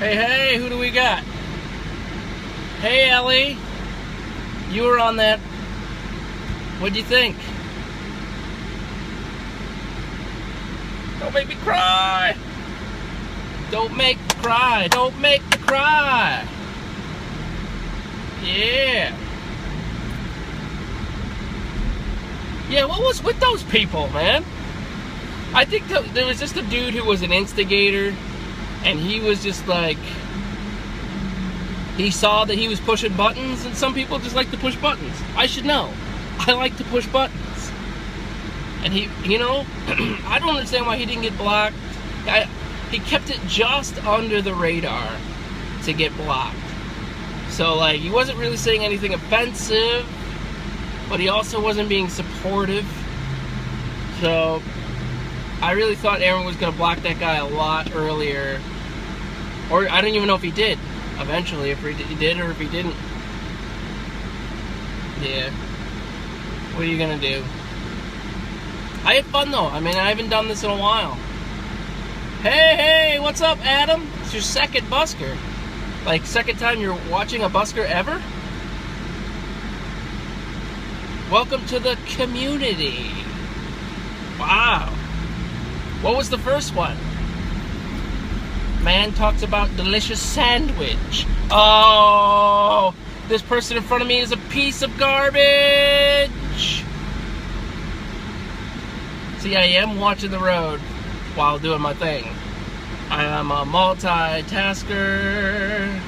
Hey, who do we got? Hey, Ellie. You were on that. What'd you think? Don't make me cry. Don't make me cry. Don't make me cry. Yeah. Yeah, what was with those people, man? I think there was just a dude who was an instigator, and he was just like, he saw that he was pushing buttons, and some people just like to push buttons. I should know. I like to push buttons. And he, I don't understand why he didn't get blocked. He kept it just under the radar to get blocked. So, like, he wasn't really saying anything offensive, but he also wasn't being supportive. So, I really thought Aaron was going to block that guy a lot earlier. Or, I don't even know if he did, eventually, if he did or if he didn't. Yeah. What are you going to do? I had fun, though. I mean, I haven't done this in a while. Hey, what's up, Adam? It's your second busker. Like, second time you're watching a busker ever? Welcome to the community. Wow. What was the first one? Man talks about delicious sandwich. Oh, this person in front of me is a piece of garbage. See, I am watching the road while doing my thing. I am a multitasker.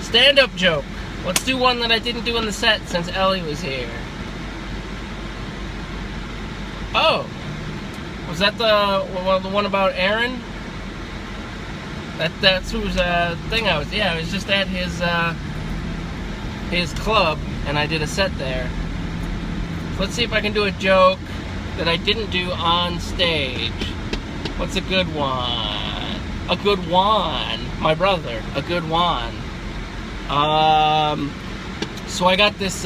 Stand-up joke. Let's do one that I didn't do in the set since Ellie was here. Oh. Was that the one about Aaron? That's whose thing I was. Yeah, I was just at his club, and I did a set there. So let's see if I can do a joke that I didn't do on stage. What's a good one? A good one. My brother. A good one. So I got this.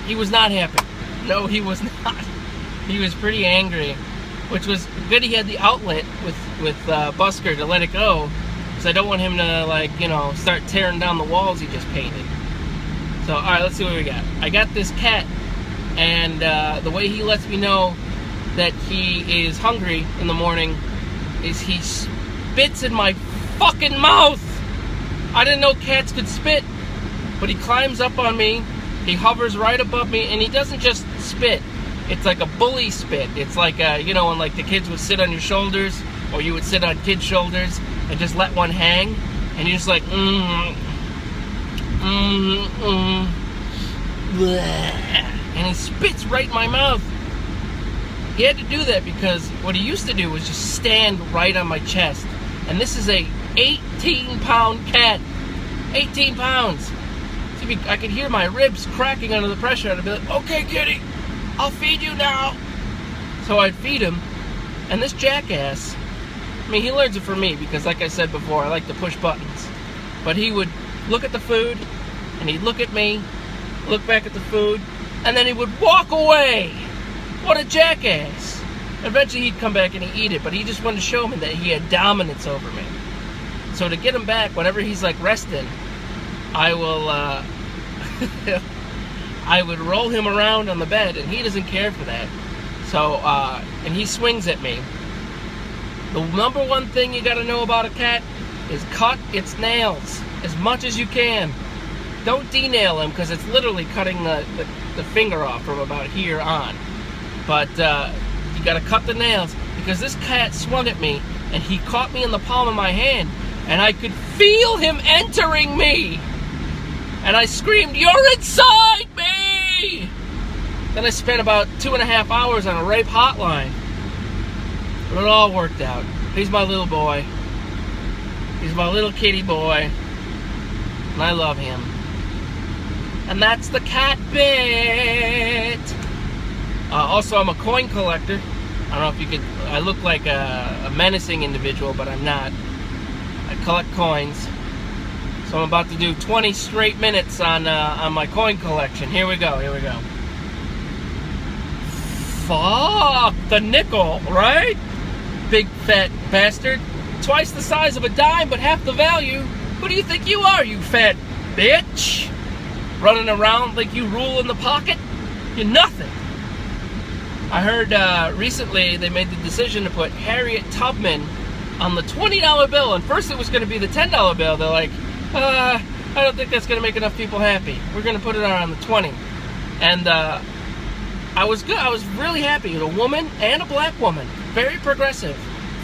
He was not happy. No, he was not. He was pretty angry. Which was good. He had the outlet with Busker to let it go, because I don't want him to, like, start tearing down the walls he just painted. So, all right, let's see what we got. I got this cat, and the way he lets me know that he is hungry in the morning is he spits in my fucking mouth. I didn't know cats could spit, but he climbs up on me, he hovers right above me, and he doesn't just spit. It's like a bully spit. It's like, when like the kids would sit on your shoulders, or you would sit on kids' shoulders and just let one hang, and you're just like, and he spits right in my mouth. He had to do that because what he used to do was just stand right on my chest. And this is a 18-pound cat. 18 pounds. So I could hear my ribs cracking under the pressure, and I'd be like, okay, kitty, I'll feed you now. So I'd feed him, and this jackass, I mean, he learns it from me because, like I said before, I like to push buttons. But he would look at the food, and he'd look at me, look back at the food, and then he would walk away. What a jackass. Eventually he'd come back and he'd eat it, but he just wanted to show me that he had dominance over me. So to get him back, whenever he's like resting, I will, I would roll him around on the bed, and he doesn't care for that. So, and he swings at me. The number one thing you gotta know about a cat is cut its nails as much as you can. Don't denail him, because it's literally cutting the finger off from about here on. But you gotta cut the nails, because this cat swung at me, and he caught me in the palm of my hand, and I could feel him entering me. And I screamed, "You're inside me!" Then I spent about 2.5 hours on a rape hotline. But it all worked out. He's my little boy. He's my little kitty boy. And I love him. And that's the cat bit. Also, I'm a coin collector. I don't know if you could... I look like a menacing individual, but I'm not. I collect coins. So I'm about to do 20 straight minutes on my coin collection. Here we go. Fuck the nickel, right? Big fat bastard. twice the size of a dime, but half the value. Who do you think you are, you fat bitch? Running around like you rule in the pocket? You're nothing. I heard recently they made the decision to put Harriet Tubman on the $20 bill, and first it was going to be the $10 bill. They're like, I don't think that's going to make enough people happy. We're going to put it on the 20. And I was good. I was really happy. A woman and a black woman, very progressive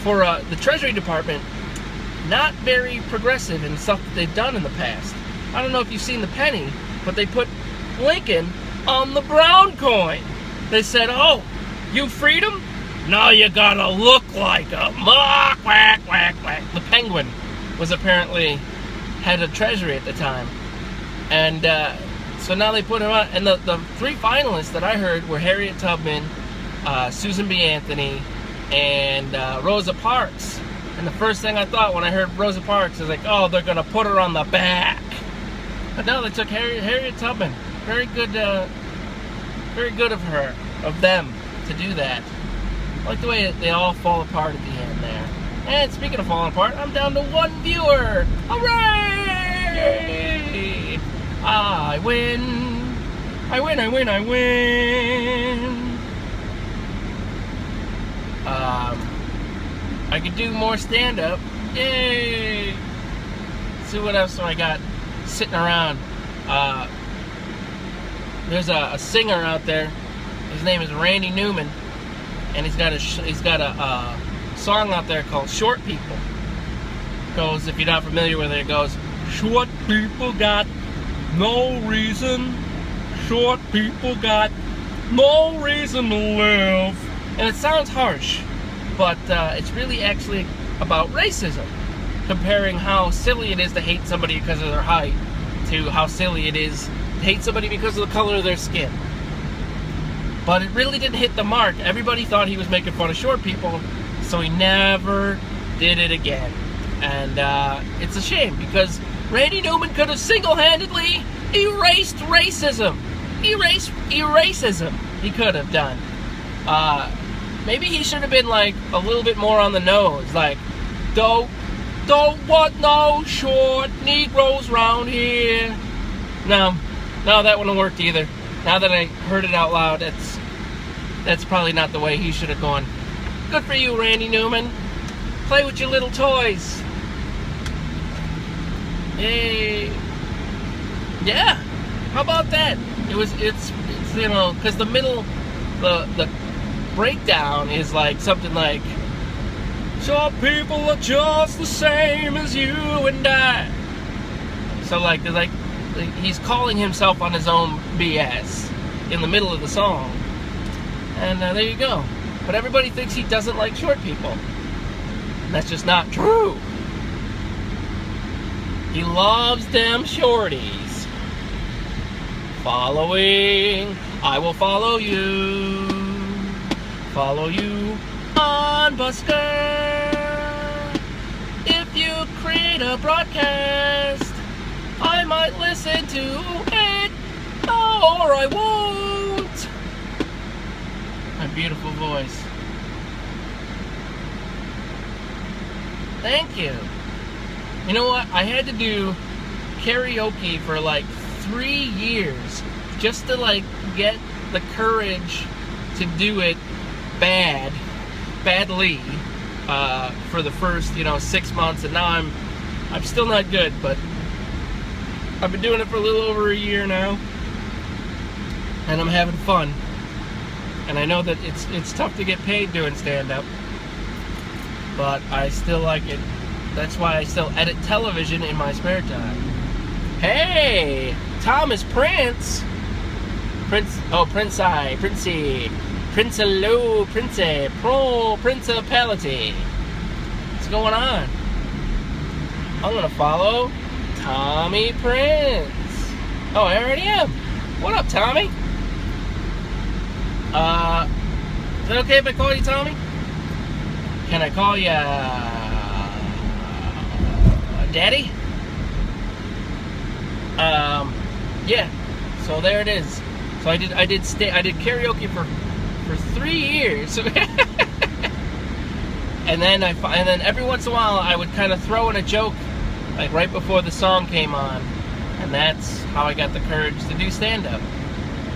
for the Treasury Department. Not very progressive in stuff that they've done in the past. I don't know if you've seen the penny, but they put Lincoln on the brown coin. They said, "Oh, you freedom? Now you gotta look like a quack, quack, quack." The Penguin was apparently head of Treasury at the time, and so now they put him on. And the three finalists that I heard were Harriet Tubman, Susan B. Anthony, and Rosa Parks. And the first thing I thought when I heard Rosa Parks is like, oh, they're gonna put her on the back. But no, they took Harriet Tubman. Very good of them to do that. I like the way they all fall apart at the end there. And speaking of falling apart, I'm down to one viewer. Hooray! I win. I win, I win, I win. I could do more stand-up. Yay! Let's see what else I got sitting around. There's a singer out there. His name is Randy Newman, and he's got a song out there called "Short People." It goes, if you're not familiar with it, it goes, "Short people got no reason. Short people got no reason to live." And it sounds harsh, but it's really actually about racism, comparing how silly it is to hate somebody because of their height to how silly it is to hate somebody because of the color of their skin. But it really didn't hit the mark. Everybody thought he was making fun of short people, so he never did it again. And it's a shame, because Randy Newman could have single-handedly erased racism. Eracism. He could have done. Maybe he should have been like a little bit more on the nose, like, don't want no short Negroes round here. No, that wouldn't have worked either. Now that I heard it out loud, that's probably not the way he should have gone. Good for you, Randy Newman. Play with your little toys. Yay. Yeah. How about that? It's you know, because the middle, the breakdown is like something like, "Some people are just the same as you and I." So like, they're like, he's calling himself on his own BS in the middle of the song. And there you go. But everybody thinks he doesn't like short people. And that's just not true. He loves them shorties. Following, I will follow you. Follow you on Busker. If you create a broadcast, I might listen to it, or I won't. My beautiful voice. Thank you. You know what? I had to do karaoke for like 3 years just to like get the courage to do it badly for the first 6 months, and now I'm still not good, but I've been doing it for a little over a year now, and I'm having fun. And I know that it's tough to get paid doing stand-up, but I still like it. That's why I still edit television in my spare time. Hey, Thomas Prince. Princey, Prince-a-lo, Princey, Principality. What's going on? I'm gonna follow Tommy Prince. Oh, I already am. What up, Tommy? Is it okay if I call you Tommy? Can I call you Daddy? Yeah. So there it is. So I did karaoke for 3 years, And then every once in a while I would kind of throw in a joke, like right before the song came on, and that's how I got the courage to do stand-up.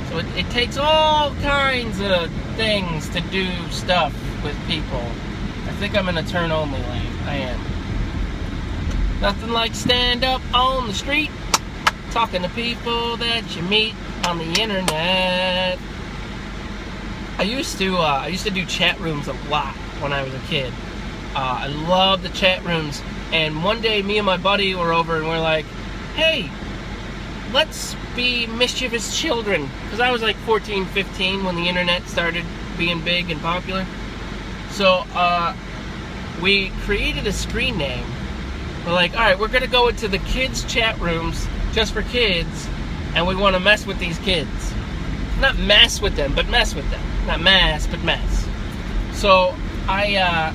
So it takes all kinds of things to do stuff with people. I think I'm in a turn-only lane. I am. Nothing like stand-up on the street, talking to people that you meet on the internet. I used to do chat rooms a lot when I was a kid. I loved the chat rooms. And one day, me and my buddy were over, and we're like, "Hey, let's be mischievous children." Because I was like 14, 15 when the internet started being big and popular. So we created a screen name. We're like, all right, we're going to go into the kids' chat rooms just for kids, and we want to mess with these kids. Not mess with them, but mess with them. Not mess, but mess. So I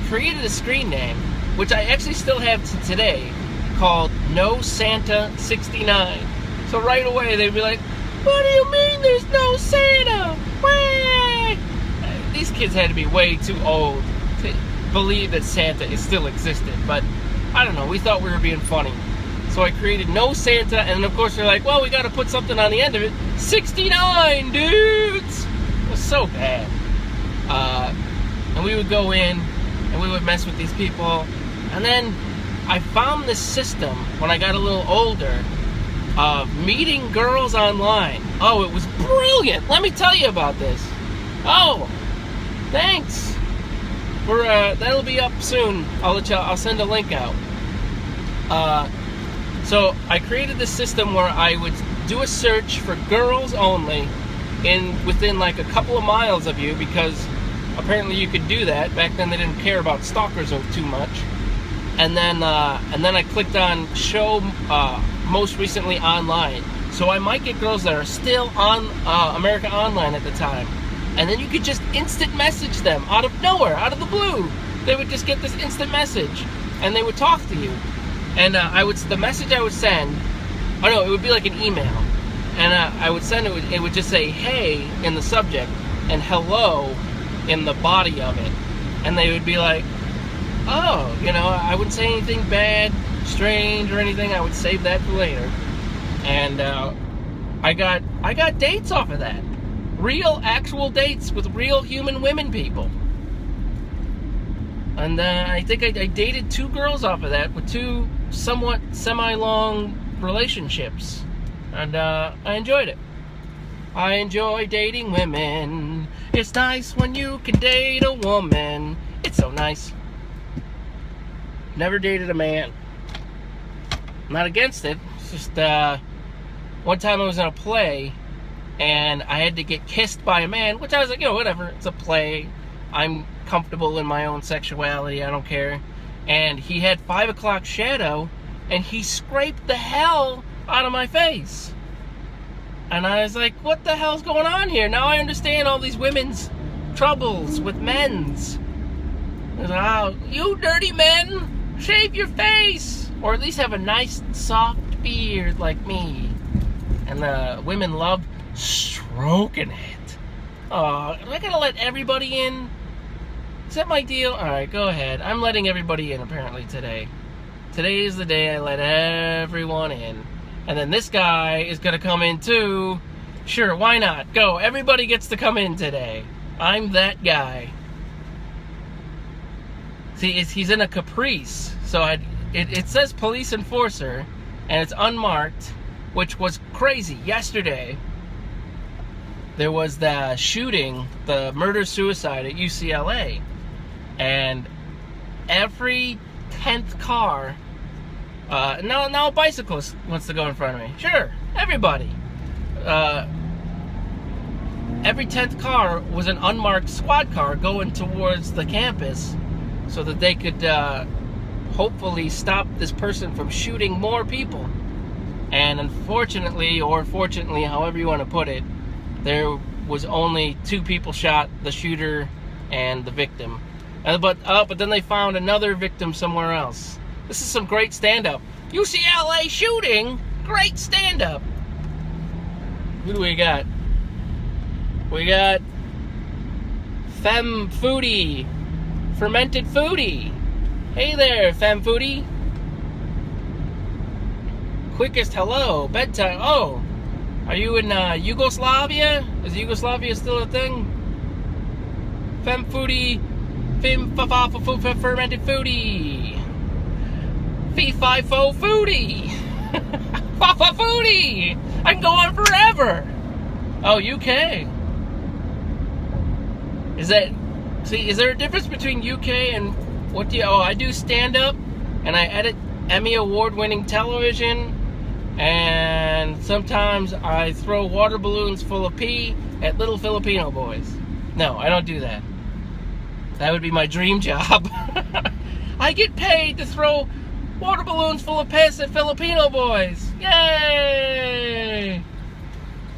created a screen name, which I actually still have to today, called No Santa 69. So right away they'd be like, "What do you mean there's no Santa? Why?" These kids had to be way too old to believe that Santa still existed, but I don't know, we thought we were being funny. So I created No Santa, and of course they're like, "Well, we gotta put something on the end of it. 69, dudes!" It was so bad. And we would go in, and we would mess with these people, and then I found this system when I got a little older of meeting girls online. Oh, it was brilliant. Let me tell you about this. Oh, thanks. That'll be up soon. I'll send a link out. So I created this system where I would do a search for girls only within like a couple of miles of you, because apparently you could do that. Back then they didn't care about stalkers too much. And then I clicked on show most recently online. So I might get girls that are still on America Online at the time. And then you could just instant message them out of nowhere, out of the blue. They would just get this instant message, and they would talk to you. And the message I would send, oh no, it would be like an email. And I would send it would just say "hey" in the subject and "hello" in the body of it. And they would be like, oh, I wouldn't say anything bad, strange, or anything. I would save that for later. And I got dates off of that. Real, actual dates with real human women people. And I think I dated 2 girls off of that with 2 somewhat semi-long relationships. And I enjoyed it. I enjoy dating women. It's nice when you can date a woman. It's so nice. Never dated a man. I'm not against it. It's just one time I was in a play and I had to get kissed by a man, which I was like, whatever, it's a play. I'm comfortable in my own sexuality, I don't care. And he had 5 o'clock shadow, and he scraped the hell out of my face. And I was like, what the hell's going on here? Now I understand all these women's troubles with men's. I was like, oh, you dirty men, shave your face! Or at least have a nice, soft beard like me. And the women love stroking it. Oh, am I gonna let everybody in? Is that my deal? Alright, go ahead. I'm letting everybody in apparently today. Today is the day I let everyone in. And then this guy is gonna come in too. Sure, why not? Go, everybody gets to come in today. I'm that guy. See, he's in a Caprice. So it says police enforcer, and it's unmarked, which was crazy. Yesterday, there was the shooting, the murder-suicide at UCLA. And every 10th car, now a bicyclist wants to go in front of me. Sure, everybody. Every 10th car was an unmarked squad car going towards the campus so that they could hopefully stop this person from shooting more people. And unfortunately, or fortunately, however you want to put it, there was only 2 people shot, the shooter and the victim. But then they found another victim somewhere else. This is some great stand-up. UCLA shooting, great stand-up. Who do we got? We got Femme Foodie. Fermented Foodie. Hey there, Fem Foodie. Quickest hello. Bedtime. Oh, are you in Yugoslavia? Is Yugoslavia still a thing? Fem Foodie. Fermented Foodie. Fee-fi-fo Foodie. Fa-fa Foodie. I can go on forever. Oh, UK. Is there a difference between UK and what do you... Oh, I do stand-up, and I edit Emmy Award-winning television, and sometimes I throw water balloons full of pee at little Filipino boys. No, I don't do that. That would be my dream job. I get paid to throw water balloons full of piss at Filipino boys. Yay!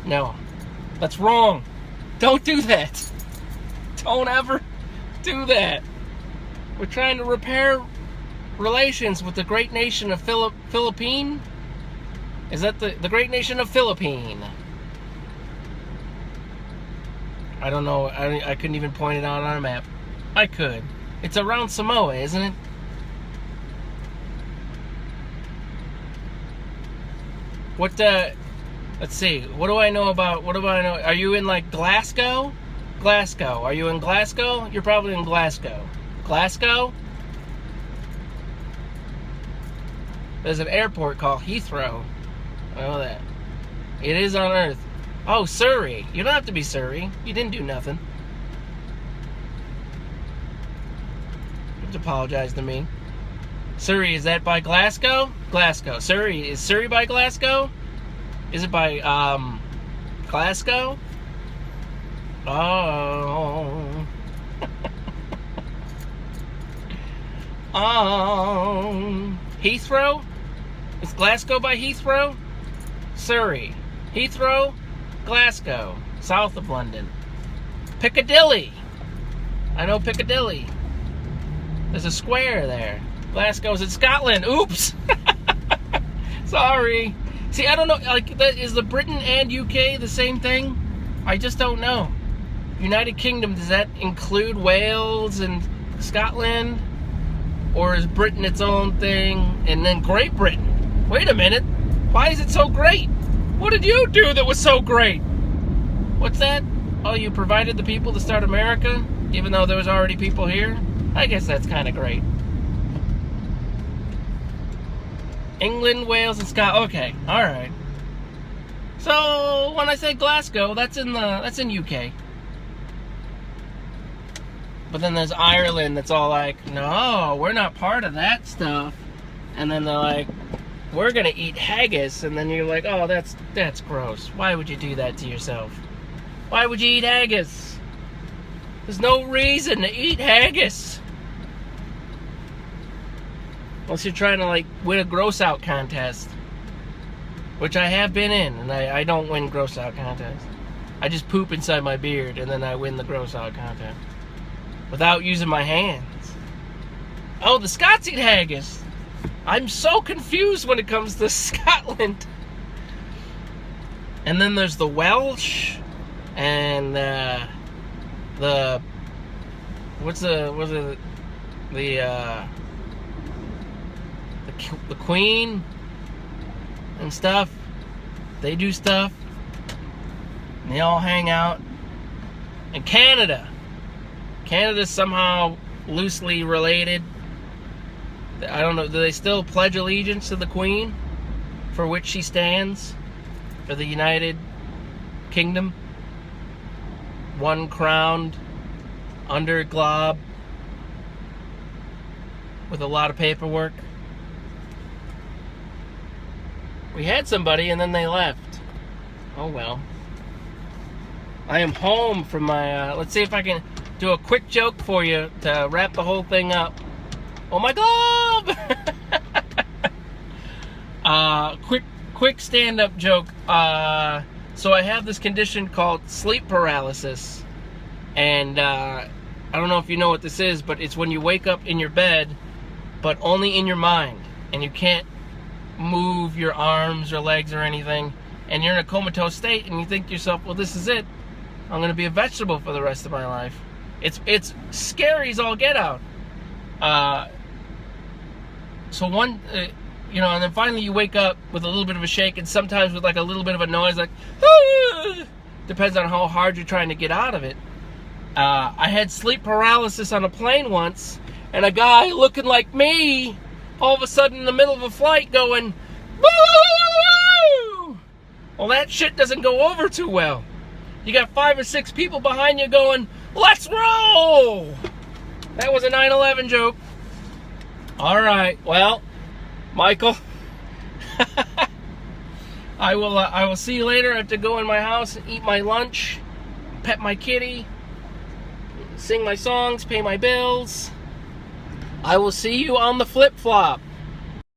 No, that's wrong. Don't do that. Don't ever do that. We're trying to repair relations with the great nation of Philippine. Is that the great nation of Philippine? I don't know. I couldn't even point it out on a map. I could. It's around Samoa, isn't it? Let's see. What do I know? Are you in like Glasgow? Glasgow. Are you in Glasgow? You're probably in Glasgow. Glasgow? There's an airport called Heathrow. I know that. It is on Earth. Oh, Surrey. You don't have to be Surrey. You didn't do nothing. You have to apologize to me. Surrey, is that by Glasgow? Glasgow. Surrey. Is Surrey by Glasgow? Is it by, Glasgow? Oh. Heathrow? Is Glasgow by Heathrow? Surrey. Heathrow? Glasgow. South of London. Piccadilly. I know Piccadilly. There's a square there. Glasgow's in Scotland. Oops. Sorry. See, I don't know. Like, is the Britain and UK the same thing? I just don't know. United Kingdom, does that include Wales and Scotland? Or is Britain its own thing? And then Great Britain. Wait a minute. Why is it so great? What did you do that was so great? What's that? Oh, you provided the people to start America? Even though there was already people here? I guess that's kind of great. England, Wales, and Scotland. Okay, all right. So when I say Glasgow, that's in UK. But then there's Ireland that's all like, no, we're not part of that stuff. And then they're like, we're gonna eat haggis. And then you're like, oh, that's gross. Why would you do that to yourself? Why would you eat haggis? There's no reason to eat haggis. Unless you're trying to like win a gross out contest. Which I have been in, and I don't win gross out contests. I just poop inside my beard and then I win the gross out contest. Without using my hands. Oh, the Scots eat haggis. I'm so confused when it comes to Scotland. And then there's the Welsh and the Queen and stuff. They do stuff. And they all hang out. And Canada's somehow loosely related. I don't know, do they still pledge allegiance to the Queen, for which she stands, for the United Kingdom? One crowned, under glob, with a lot of paperwork. We had somebody and then they left. Oh well. I am home from my, let's see if I can do a quick joke for you to wrap the whole thing up. Oh, my glove! Quick stand-up joke. So I have this condition called sleep paralysis. And I don't know if you know what this is, but it's when you wake up in your bed, but only in your mind. And you can't move your arms or legs or anything. And you're in a comatose state, and you think to yourself, well, this is it. I'm going to be a vegetable for the rest of my life. It's scary as all get out. So one, you know, and then finally you wake up with a little bit of a shake, and sometimes with like a little bit of a noise, like, ah! Depends on how hard you're trying to get out of it. I had sleep paralysis on a plane once, and a guy looking like me, all of a sudden in the middle of a flight going, woo! Well, that shit doesn't go over too well. You got 5 or 6 people behind you going, let's roll! That was a 9/11 joke. All right, well, Michael, I will see you later. I have to go in my house and eat my lunch, pet my kitty, sing my songs, pay my bills. I will see you on the flip-flop.